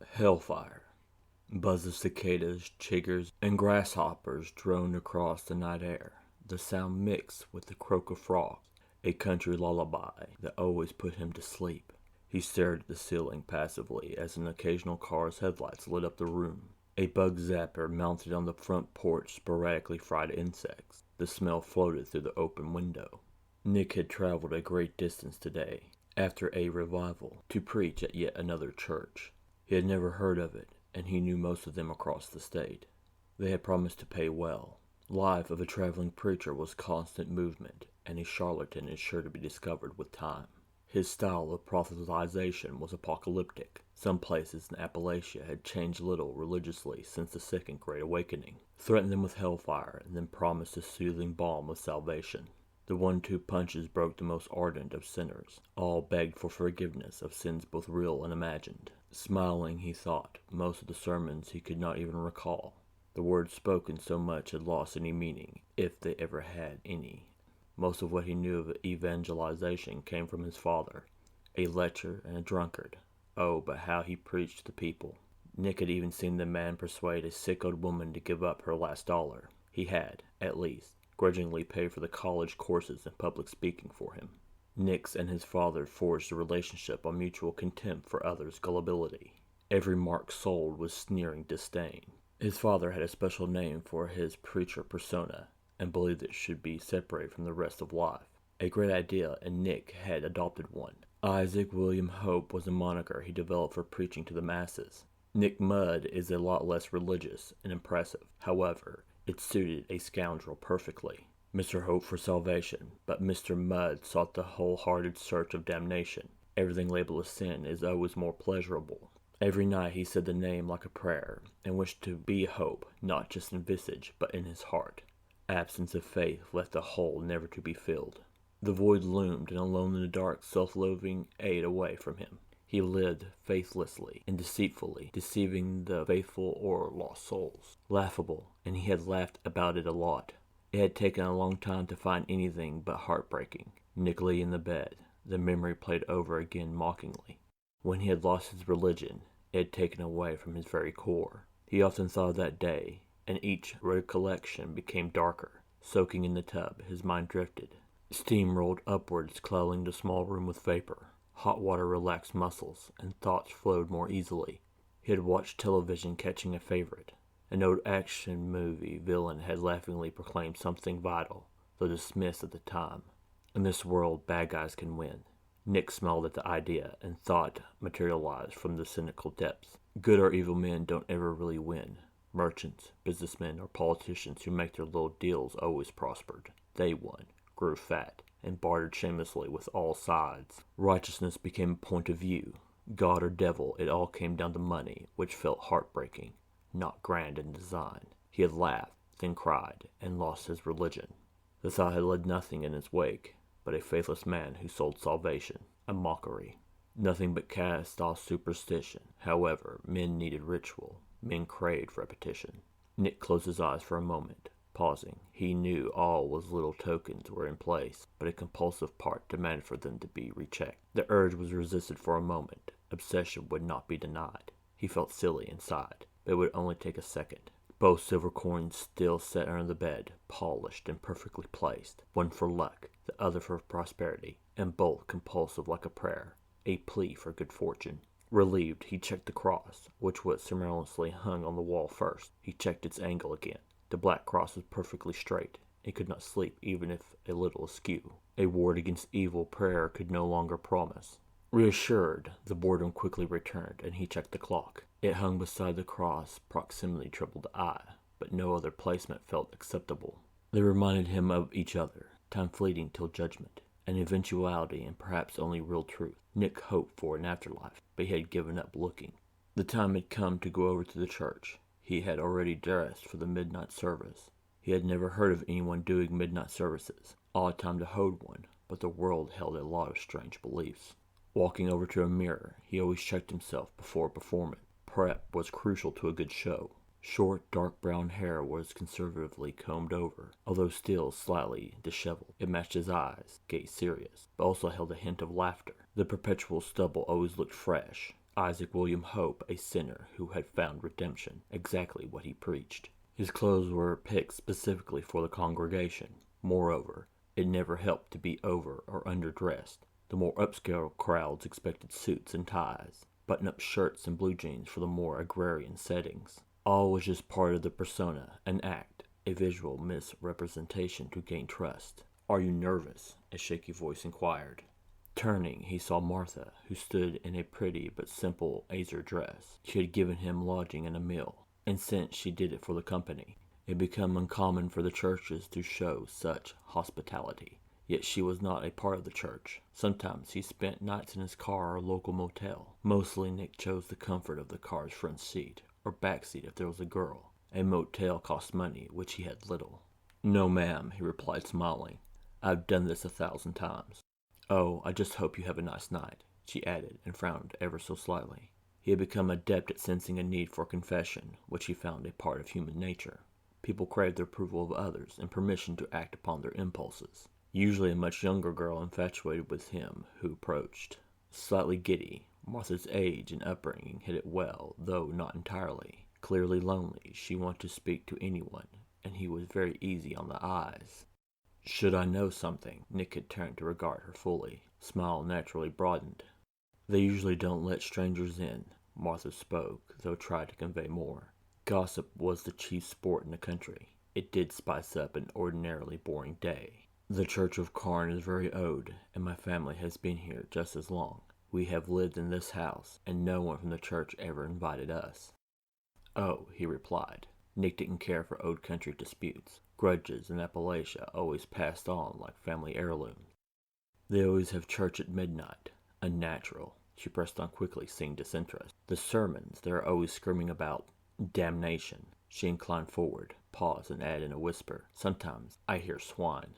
Hellfire. Buzz of cicadas, chiggers, and grasshoppers droned across the night air. The sound mixed with the croak of frogs, a country lullaby that always put him to sleep. He stared at the ceiling passively as an occasional car's headlights lit up the room. A bug zapper mounted on the front porch sporadically fried insects. The smell floated through the open window. Nick had traveled a great distance today, after a revival, to preach at yet another church. He had never heard of it, and he knew most of them across the state. They had promised to pay well. Life of a traveling preacher was constant movement, and a charlatan is sure to be discovered with time. His style of proselytization was apocalyptic. Some places in Appalachia had changed little religiously since the Second Great Awakening, threatened them with hellfire, and then promised the soothing balm of salvation. The 1-2 punches broke the most ardent of sinners. All begged for forgiveness of sins both real and imagined. Smiling, he thought, most of the sermons he could not even recall. The words spoken so much had lost any meaning, if they ever had any. Most of what he knew of evangelization came from his father, a lecher and a drunkard. Oh, but how he preached to the people. Nick had even seen the man persuade a sick old woman to give up her last dollar. He had, at least, grudgingly paid for the college courses and public speaking for him. Nick's and his father forged a relationship on mutual contempt for others' gullibility. Every mark sold was sneering disdain. His father had a special name for his preacher persona, and believed it should be separated from the rest of life. A great idea, and Nick had adopted one. Isaac William Hope was a moniker he developed for preaching to the masses. Nick Mudd is a lot less religious and impressive. However, it suited a scoundrel perfectly. Mr. Hope for salvation, but Mr. Mudd sought the wholehearted search of damnation. Everything labeled as sin is always more pleasurable. Every night he said the name like a prayer, and wished to be Hope, not just in visage, but in his heart. Absence of faith left a hole never to be filled. The void loomed, and alone in the dark, self-loathing ate away from him. He lived faithlessly and deceitfully, deceiving the faithful or lost souls. Laughable, and he had laughed about it a lot. It had taken a long time to find anything but heartbreaking. Nick lay in the bed. The memory played over again mockingly. When he had lost his religion, it had taken away from his very core. He often thought of that day, and each recollection became darker. Soaking in the tub, his mind drifted. Steam rolled upwards, clouding the small room with vapor. Hot water relaxed muscles, and thoughts flowed more easily. He had watched television catching a favorite. An old action movie villain had laughingly proclaimed something vital, though dismissed at the time. In this world, bad guys can win. Nick smiled at the idea, and thought materialized from the cynical depths. Good or evil men don't ever really win. Merchants, businessmen, or politicians who make their little deals always prospered. They won, grew fat, and bartered shamelessly with all sides. Righteousness became a point of view. God or devil, it all came down to money, which felt heartbreaking, not grand in design. He had laughed, then cried, and lost his religion. The thought had led nothing in its wake, but a faithless man who sold salvation, a mockery. Nothing but cast-off superstition. However, men needed ritual. Men craved repetition. Nick closed his eyes for a moment, pausing. He knew all was little tokens were in place, but a compulsive part demanded for them to be rechecked. The urge was resisted for a moment. Obsession would not be denied. He felt silly inside, but it would only take a second. Both silver coins still set under the bed, polished and perfectly placed, one for luck, the other for prosperity, and both compulsive like a prayer, a plea for good fortune. Relieved, he checked the cross, which was ceremoniously hung on the wall first. He checked its angle again. The black cross was perfectly straight. He could not sleep, even if a little askew. A ward against evil prayer could no longer promise. Reassured, the boredom quickly returned, and he checked the clock. It hung beside the cross. Proximity troubled the eye, but no other placement felt acceptable. They reminded him of each other, time fleeting till judgment, an eventuality and perhaps only real truth. Nick hoped for an afterlife, but he had given up looking. The time had come to go over to the church. He had already dressed for the midnight service. He had never heard of anyone doing midnight services. Odd time to hold one, but the world held a lot of strange beliefs. Walking over to a mirror, he always checked himself before performing. Prep was crucial to a good show. Short, dark brown hair was conservatively combed over, although still slightly disheveled. It matched his eyes, gay serious, but also held a hint of laughter. The perpetual stubble always looked fresh. Isaac William Hope, a sinner who had found redemption, exactly what he preached. His clothes were picked specifically for the congregation. Moreover, it never helped to be over or underdressed. The more upscale crowds expected suits and ties, button-up shirts and blue jeans for the more agrarian settings. All was just part of the persona, an act, a visual misrepresentation to gain trust. "Are you nervous?" a shaky voice inquired. Turning, he saw Martha, who stood in a pretty but simple azure dress. She had given him lodging and a meal, and since she did it for the company, it had become uncommon for the churches to show such hospitality. Yet she was not a part of the church. Sometimes he spent nights in his car or local motel. Mostly Nick chose the comfort of the car's front seat, or back seat if there was a girl. A motel cost money, which he had little. "No, ma'am," he replied, smiling. "I've done this 1,000 times." "Oh, I just hope you have a nice night," she added, and frowned ever so slightly. He had become adept at sensing a need for confession, which he found a part of human nature. People craved the approval of others and permission to act upon their impulses. Usually a much younger girl infatuated with him who approached. Slightly giddy, Martha's age and upbringing hid it well, though not entirely. Clearly lonely, she wanted to speak to anyone, and he was very easy on the eyes. "Should I know something?" Nick had turned to regard her fully. Smile naturally broadened. "They usually don't let strangers in," Martha spoke, though tried to convey more. Gossip was the chief sport in the country. It did spice up an ordinarily boring day. "The Church of Carn is very old, and my family has been here just as long. We have lived in this house, and no one from the church ever invited us." "Oh," he replied. Nick didn't care for old country disputes. Grudges in Appalachia always passed on like family heirlooms. "They always have church at midnight." "Unnatural." She pressed on quickly, seeing disinterest. "The sermons, they're always screaming about damnation." She inclined forward, paused, and added in a whisper, "Sometimes I hear swine."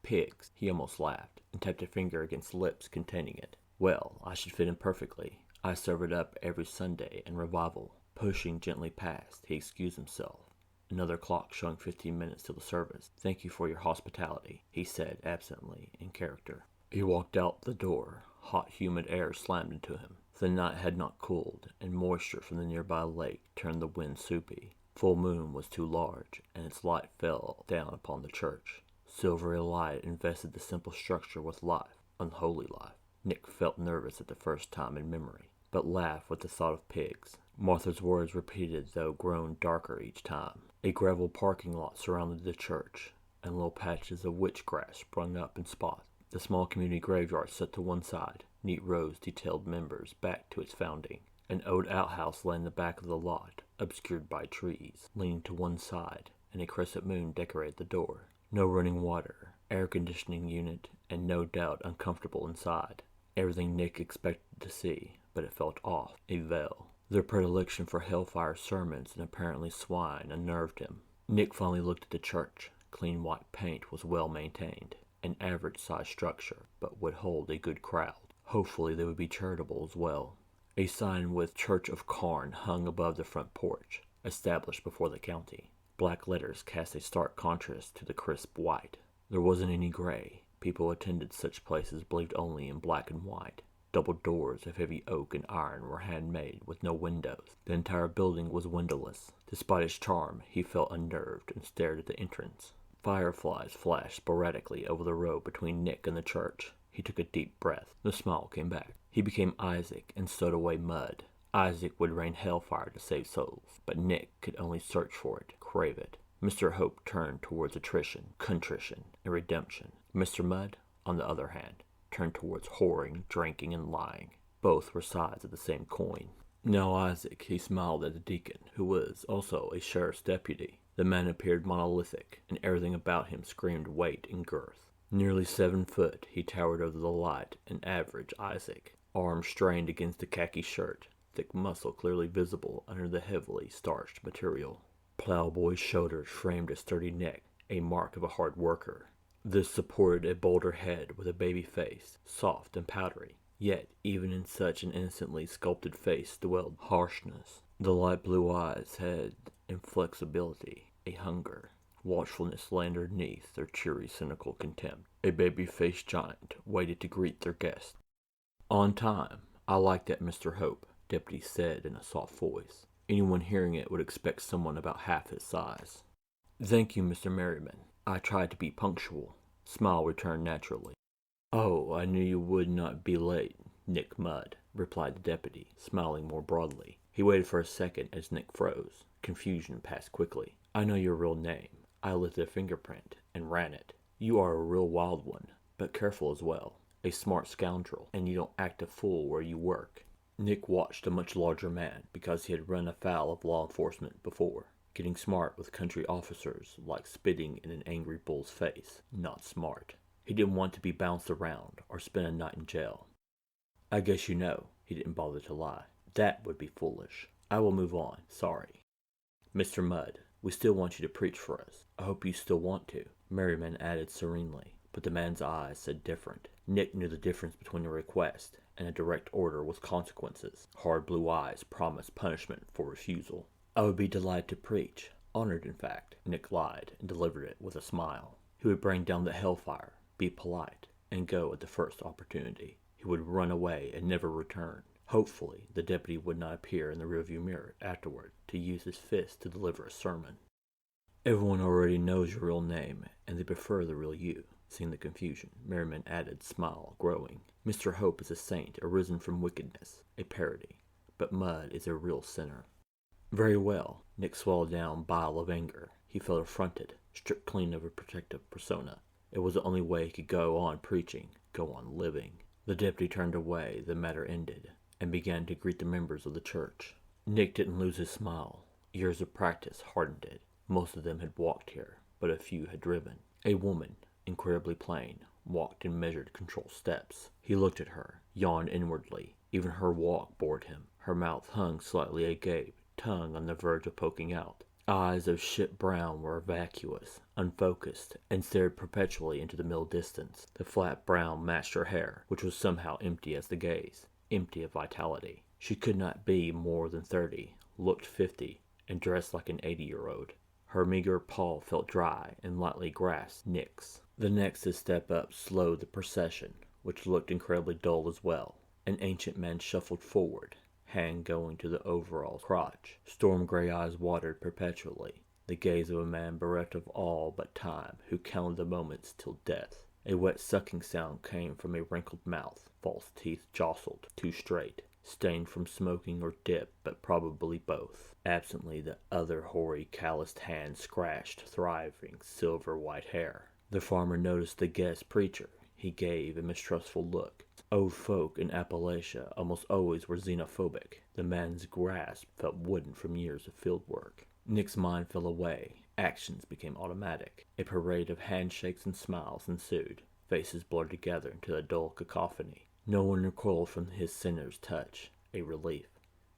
"Pigs." He almost laughed, and tapped a finger against lips containing it. "Well, I should fit in perfectly. I serve it up every Sunday in revival." Pushing gently past, he excused himself. Another clock showing 15 minutes till the service. "Thank you for your hospitality," he said absently, in character. He walked out the door. Hot, humid air slammed into him. The night had not cooled, and moisture from the nearby lake turned the wind soupy. Full moon was too large, and its light fell down upon the church. Silvery light invested the simple structure with life, unholy life. Nick felt nervous at the first time in memory, but laughed with the thought of pigs. Martha's words repeated, though grown darker each time. A gravel parking lot surrounded the church, and little patches of witch grass sprung up in spots. The small community graveyard set to one side, neat rows detailed members back to its founding. An old outhouse lay in the back of the lot, obscured by trees, leaning to one side, and a crescent moon decorated the door. No running water, air conditioning unit, and no doubt uncomfortable inside. Everything Nick expected to see, but it felt off, a veil. Their predilection for Hellfire sermons and apparently swine unnerved him. Nick finally looked at the church. Clean white paint was well maintained. An average-sized structure, but would hold a good crowd. Hopefully they would be charitable as well. A sign with Church of Carn hung above the front porch, established before the county. Black letters cast a stark contrast to the crisp white. There wasn't any gray. People who attended such places believed only in black and white. Double doors of heavy oak and iron were handmade, with no windows. The entire building was windowless. Despite its charm, he felt unnerved and stared at the entrance. Fireflies flashed sporadically over the road between Nick and the church. He took a deep breath. The smile came back. He became Isaac and stowed away mud. Isaac would rain hellfire to save souls, but Nick could only search for it, crave it. Mr. Hope turned towards attrition, contrition, and redemption. Mr. Mudd, on the other hand, turned towards whoring, drinking, and lying. Both were sides of the same coin. "Now, Isaac," he smiled at the deacon, who was also a sheriff's deputy. The man appeared monolithic, and everything about him screamed weight and girth. Nearly 7 foot, he towered over the light, an average Isaac. Arms strained against the khaki shirt, thick muscle clearly visible under the heavily starched material. Plowboy's shoulders framed a sturdy neck, a mark of a hard worker. This supported a bolder head with a baby face, soft and powdery. Yet, even in such an innocently sculpted face dwelled harshness. The light blue eyes had inflexibility, a hunger. Watchfulness lay underneath their cheery, cynical contempt. A baby-faced giant waited to greet their guest. "On time. I like that, Mr. Hope." Deputy said in a soft voice. Anyone hearing it would expect someone about half his size. Thank you, Mr. Merriman. I tried to be punctual. Smile returned naturally. Oh, I knew you would not be late, Nick Mudd, replied the deputy, smiling more broadly. He waited for a second as Nick froze. Confusion passed quickly. I know your real name. I lifted a fingerprint and ran it. You are a real wild one, but careful as well. A smart scoundrel, and you don't act a fool where you work. Nick watched a much larger man because he had run afoul of law enforcement before. Getting smart with country officers like spitting in an angry bull's face. Not smart. He didn't want to be bounced around or spend a night in jail. I guess you know, he didn't bother to lie. That would be foolish. I will move on, sorry. Mr. Mudd, we still want you to preach for us. I hope you still want to, Merriman added serenely, but the man's eyes said different. Nick knew the difference between a request and a direct order with consequences. Hard blue eyes promised punishment for refusal. I would be delighted to preach. Honored, in fact, Nick lied and delivered it with a smile. He would bring down the Hellfire, be polite, and go at the first opportunity. He would run away and never return. Hopefully, the deputy would not appear in the rearview mirror afterward to use his fist to deliver a sermon. Everyone already knows your real name, and they prefer the real you. Seeing the confusion, Merriman added, smile growing. Mr. Hope is a saint arisen from wickedness, a parody, but Mudd is a real sinner. Very well. Nick swallowed down bile of anger. He felt affronted, stripped clean of a protective persona. It was the only way he could go on preaching, go on living. The deputy turned away, the matter ended, and began to greet the members of the church. Nick didn't lose his smile. Years of practice hardened it. Most of them had walked here, but a few had driven. A woman, incredibly plain, walked in measured, controlled steps. He looked at her, yawned inwardly. Even her walk bored him. Her mouth hung slightly agape, tongue on the verge of poking out. Eyes of shit brown were vacuous, unfocused, and stared perpetually into the middle distance. The flat brown matched her hair, which was somehow empty as the gaze, empty of vitality. She could not be more than 30, looked 50, and dressed like an 80-year-old. Her meager paw felt dry and lightly grasped Nick's. The next to step up slowed the procession, which looked incredibly dull as well. An ancient man shuffled forward, hand going to the overall's crotch. Storm gray eyes watered perpetually, the gaze of a man bereft of all but time, who counted the moments till death. A wet sucking sound came from a wrinkled mouth, false teeth jostled, too straight, stained from smoking or dip, but probably both. Absently, the other hoary, calloused hand scratched thriving, silver-white hair. The farmer noticed the guest preacher. He gave a mistrustful look. Old folk in Appalachia almost always were xenophobic. The man's grasp felt wooden from years of field work. Nick's mind fell away. Actions became automatic. A parade of handshakes and smiles ensued. Faces blurred together into a dull cacophony. No one recoiled from his sinner's touch. A relief.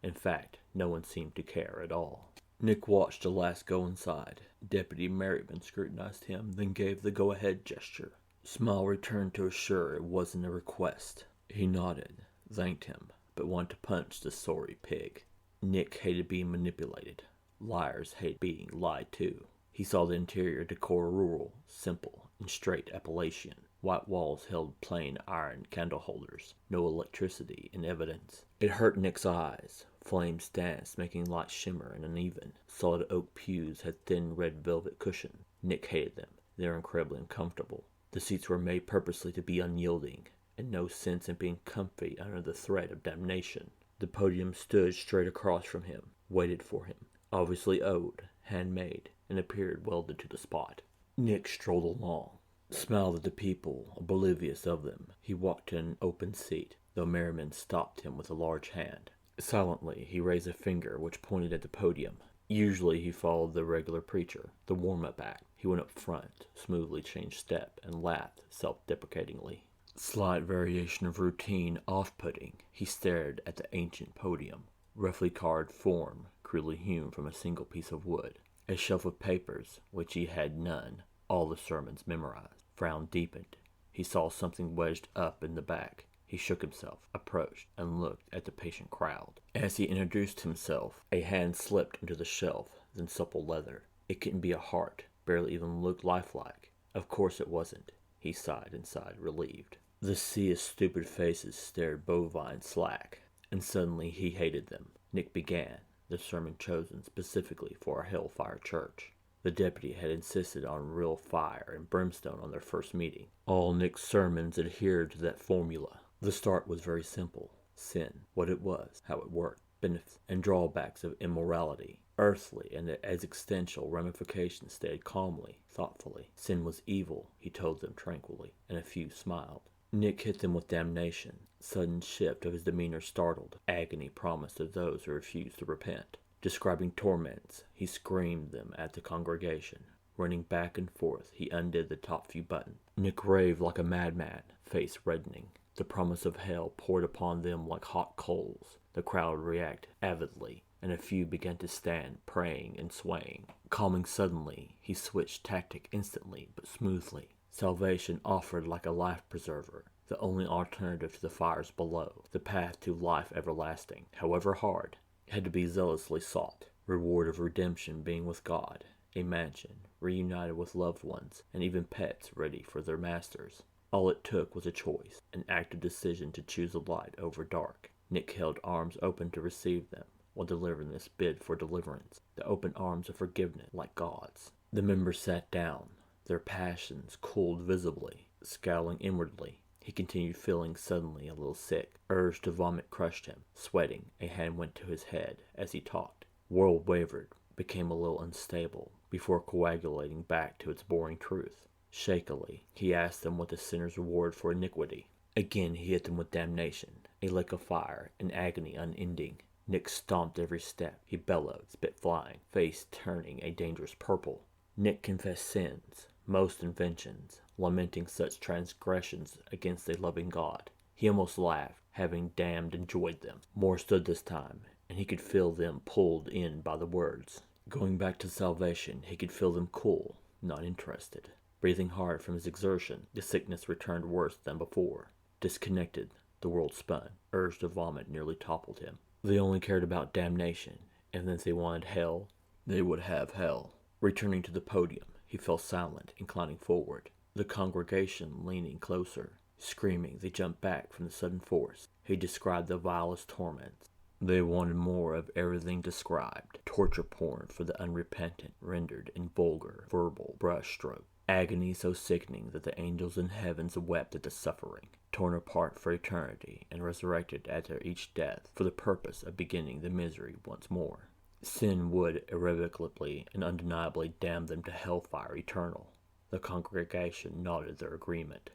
In fact, no one seemed to care at all. Nick watched the last go inside. Deputy Merriman scrutinized him, then gave the go-ahead gesture. Smile returned to assure it wasn't a request. He nodded, thanked him, but wanted to punch the sorry pig. Nick hated being manipulated. Liars hate being lied to. He saw the interior decor rural, simple, and straight Appalachian. White walls held plain iron candle holders, no electricity in evidence. It hurt Nick's eyes. Flames danced, making light shimmer and uneven. Solid oak pews had thin red velvet cushion. Nick hated them. They were incredibly uncomfortable. The seats were made purposely to be unyielding, and no sense in being comfy under the threat of damnation. The podium stood straight across from him, waited for him, obviously old, handmade, and appeared welded to the spot. Nick strolled along, smiled at the people, oblivious of them. He walked to an open seat, though Merriman stopped him with a large hand. Silently, he raised a finger which pointed at the podium. Usually he followed the regular preacher, the warm-up act. He went up front, smoothly changed step, and laughed self-deprecatingly. Slight variation of routine off-putting, he stared at the ancient podium. Roughly carved form, crudely hewn from a single piece of wood. A shelf of papers, which he had none, all the sermons memorized. Frown deepened. He saw something wedged up in the back. He shook himself, approached, and looked at the patient crowd. As he introduced himself, a hand slipped into the shelf, then supple leather. It couldn't be a heart, barely even looked lifelike. Of course it wasn't. He sighed and sighed, relieved. The sea of stupid faces stared bovine slack. and suddenly he hated them. Nick began, the sermon chosen specifically for a Hellfire church. The deputy had insisted on real fire and brimstone on their first meeting. All Nick's sermons adhered to that formula. The start was very simple. Sin, what it was, how it worked, benefits and drawbacks of immorality. Earthly and the existential ramifications stated calmly, thoughtfully. Sin was evil, he told them tranquilly, and a few smiled. Nick hit them with damnation. Sudden shift of his demeanor startled. Agony promised to those who refused to repent. Describing torments, he screamed them at the congregation. Running back and forth, he undid the top few buttons. Nick raved like a madman, face reddening. The promise of hell poured upon them like hot coals. The crowd reacted avidly, and a few began to stand, praying and swaying. Calming suddenly, he switched tactic instantly, but smoothly. Salvation offered like a life preserver, the only alternative to the fires below. The path to life everlasting, however hard, had to be zealously sought. Reward of redemption being with God, a mansion, reunited with loved ones, and even pets ready for their masters. All it took was a choice, an active decision to choose the light over dark. Nick held arms open to receive them, while delivering this bid for deliverance, the open arms of forgiveness like God's. The members sat down, their passions cooled visibly. Scowling inwardly, he continued, feeling suddenly a little sick. Urge to vomit crushed him. Sweating, a hand went to his head as he talked. World wavered, became a little unstable, before coagulating back to its boring truth. Shakily, he asked them what the sinner's reward for iniquity. Again he hit them with damnation, a lake of fire, an agony unending. Nick stomped every step. He bellowed, spit flying, face turning a dangerous purple. Nick confessed sins, most inventions, lamenting such transgressions against a loving God. He almost laughed, having damned enjoyed them. More stood this time, and he could feel them pulled in by the words. Going back to salvation, he could feel them cool, not interested. Breathing hard from his exertion, the sickness returned worse than before. Disconnected, the world spun. Urge to vomit nearly toppled him. They only cared about damnation, and if they wanted hell, they would have hell. Returning to the podium, he fell silent, inclining forward. The congregation leaning closer. Screaming, they jumped back from the sudden force. He described the vilest torments. They wanted more of everything described. Torture porn for the unrepentant, rendered in vulgar, verbal brushstroke. Agony so sickening that the angels in heavens wept at the suffering. Torn apart for eternity, and resurrected after each death for the purpose of beginning the misery once more. Sin would irrevocably and undeniably damn them to hellfire eternal. The congregation nodded their agreement.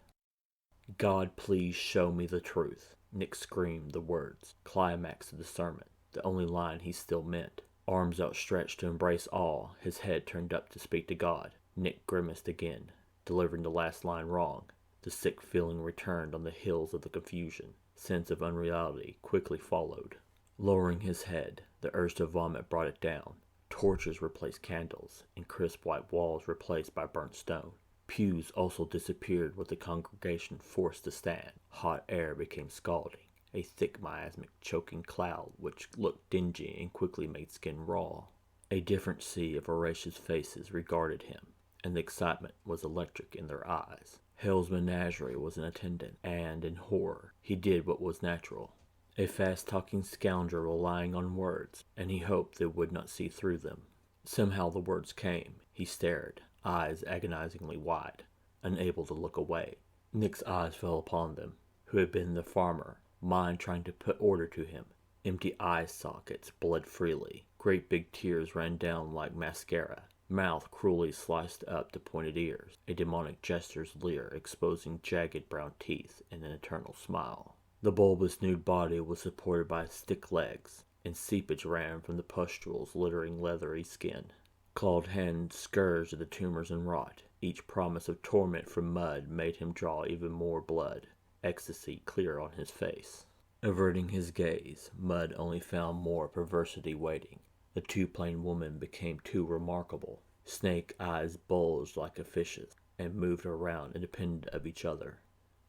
God, please show me the truth. Nick screamed the words, climax of the sermon, the only line he still meant. Arms outstretched to embrace all, his head turned up to speak to God. Nick grimaced again, delivering the last line wrong. The sick feeling returned on the heels of the confusion. Sense of unreality quickly followed. Lowering his head, the urge to vomit brought it down. Torches replaced candles, and crisp white walls replaced by burnt stone. Pews also disappeared with the congregation forced to stand. Hot air became scalding, a thick miasmic choking cloud which looked dingy and quickly made skin raw. A different sea of voracious faces regarded him, and the excitement was electric in their eyes. Hell's menagerie was in attendance, and in horror, he did what was natural. A fast-talking scoundrel relying on words, and he hoped they would not see through them. Somehow the words came. He stared, eyes agonizingly wide, unable to look away. Nick's eyes fell upon them, who had been the farmer, mind trying to put order to him. Empty eye sockets bled freely. Great big tears ran down like mascara. Mouth cruelly sliced up to pointed ears. A demonic jester's leer exposing jagged brown teeth in an eternal smile. The bulbous nude body was supported by stick legs, and seepage ran from the pustules littering leathery skin. Clawed hands scourged at the tumors and rot. Each promise of torment from mud made him draw even more blood. Ecstasy clear on his face. Averting his gaze, Mud only found more perversity waiting. The too plain woman became too remarkable. Snake eyes bulged like a fish's, and moved around independent of each other.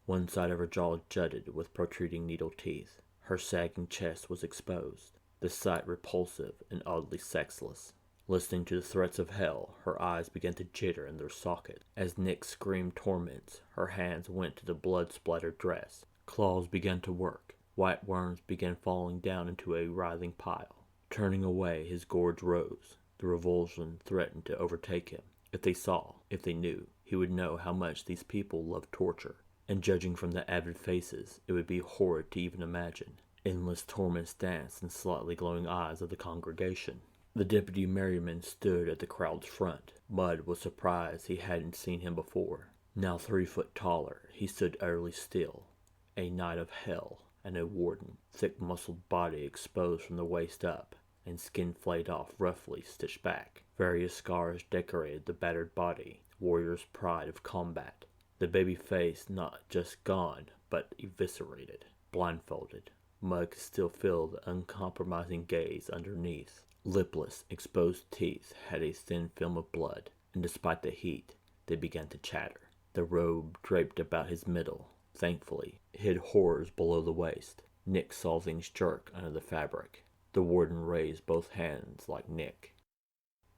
One side of her jaw jutted with protruding needle teeth. Her sagging chest was exposed, the sight repulsive and oddly sexless. Listening to the threats of hell, her eyes began to jitter in their sockets. As Nick screamed torments, her hands went to the blood-splattered dress. Claws began to work. White worms began falling down into a writhing pile. Turning away, his gorge rose. The revulsion threatened to overtake him. If they saw, if they knew, he would know how much these people loved torture. And judging from the avid faces, it would be horrid to even imagine. Endless torments danced in slightly glowing eyes of the congregation. The deputy merryman stood at the crowd's front. Mud was surprised he hadn't seen him before. Now 3 foot taller, he stood utterly still. A knight of hell and a warden, thick-muscled body exposed from the waist up, and skin flayed off, roughly stitched back. Various scars decorated the battered body, warrior's pride of combat. The baby face not just gone, but eviscerated. Blindfolded, Mud could still feel the uncompromising gaze underneath. Lipless, exposed teeth had a thin film of blood, and despite the heat, they began to chatter. The robe draped about his middle, thankfully, hid horrors below the waist. Nick saw things jerk under the fabric. The warden raised both hands like Nick.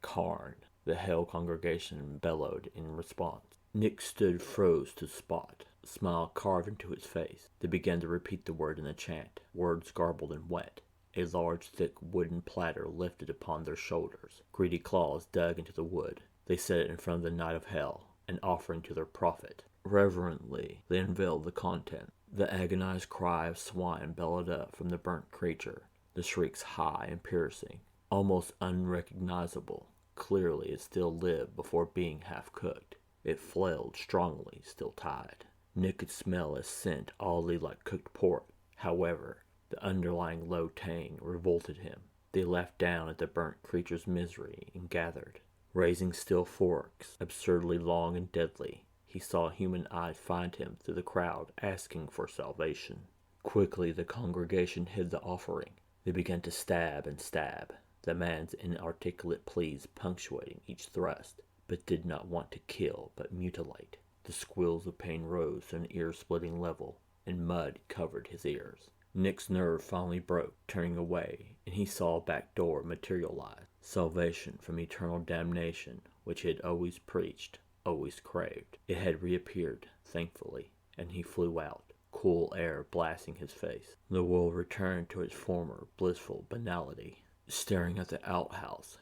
Karn, the Hell congregation bellowed in response. Nick stood froze to the spot, a smile carved into his face. They began to repeat the word in a chant, words garbled and wet. A large, thick wooden platter lifted upon their shoulders. Greedy claws dug into the wood. They set it in front of the Knight of Hell, an offering to their prophet. Reverently, they unveiled the content. The agonized cry of swine bellowed up from the burnt creature, the shrieks high and piercing, almost unrecognizable. Clearly it still lived before being half-cooked. It flailed strongly, still tied. Nick could smell a scent oddly like cooked pork. However, the underlying low tang revolted him. They laughed down at the burnt creature's misery and gathered. Raising steel forks, absurdly long and deadly, he saw human eyes find him through the crowd, asking for salvation. Quickly the congregation hid the offering. They began to stab and stab, the man's inarticulate pleas punctuating each thrust, but did not want to kill but mutilate. The squeals of pain rose to an ear-splitting level, and mud covered his ears. Nick's nerve finally broke, turning away, and he saw a back door materialize. Salvation from eternal damnation, which he had always preached, always craved. It had reappeared, thankfully, and he flew out, cool air blasting his face. The world returned to its former blissful banality. Staring at the outhouse,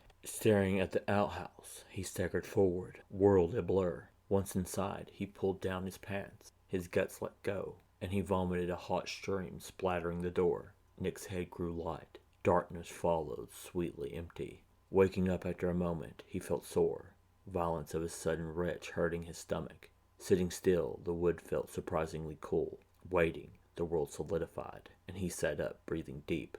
he staggered forward, world a blur. Once inside, he pulled down his pants. His guts let go, and he vomited a hot stream splattering the door. Nick's head grew light. Darkness followed, sweetly empty. Waking up after a moment, he felt sore. Violence of a sudden retch hurting his stomach. Sitting still, the wood felt surprisingly cool. Waiting, the world solidified, and he sat up, breathing deep.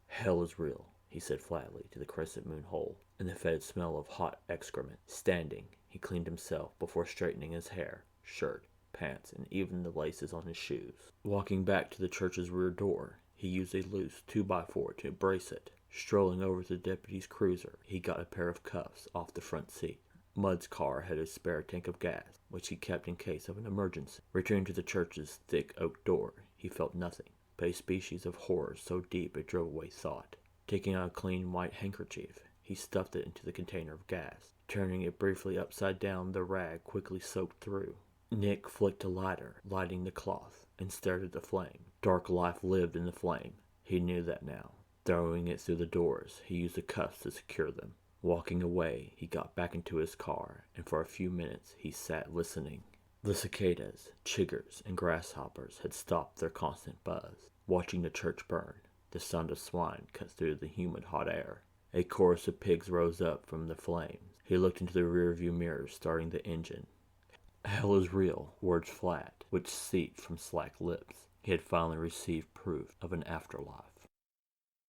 Hell is real, he said flatly to the crescent moon hole, and the fetid smell of hot excrement. Standing, he cleaned himself before straightening his hair, shirt, pants, and even the laces on his shoes. Walking back to the church's rear door, he used a loose 2x4 to brace it. Strolling over to the deputy's cruiser, he got a pair of cuffs off the front seat. Mud's car had a spare tank of gas, which he kept in case of an emergency. Returning to the church's thick oak door, he felt nothing, but a species of horror so deep it drove away thought. Taking out a clean white handkerchief, he stuffed it into the container of gas. Turning it briefly upside down, the rag quickly soaked through. Nick flicked a lighter, lighting the cloth, and stared at the flame. Dark life lived in the flame. He knew that now. Throwing it through the doors, he used the cuffs to secure them. Walking away, he got back into his car, and for a few minutes he sat listening. The cicadas, chiggers, and grasshoppers had stopped their constant buzz. Watching the church burn, the sound of swine cut through the humid hot air. A chorus of pigs rose up from the flames. He looked into the rearview mirror, starting the engine. Hell is real, words flat, which seeped from slack lips. He had finally received proof of an afterlife.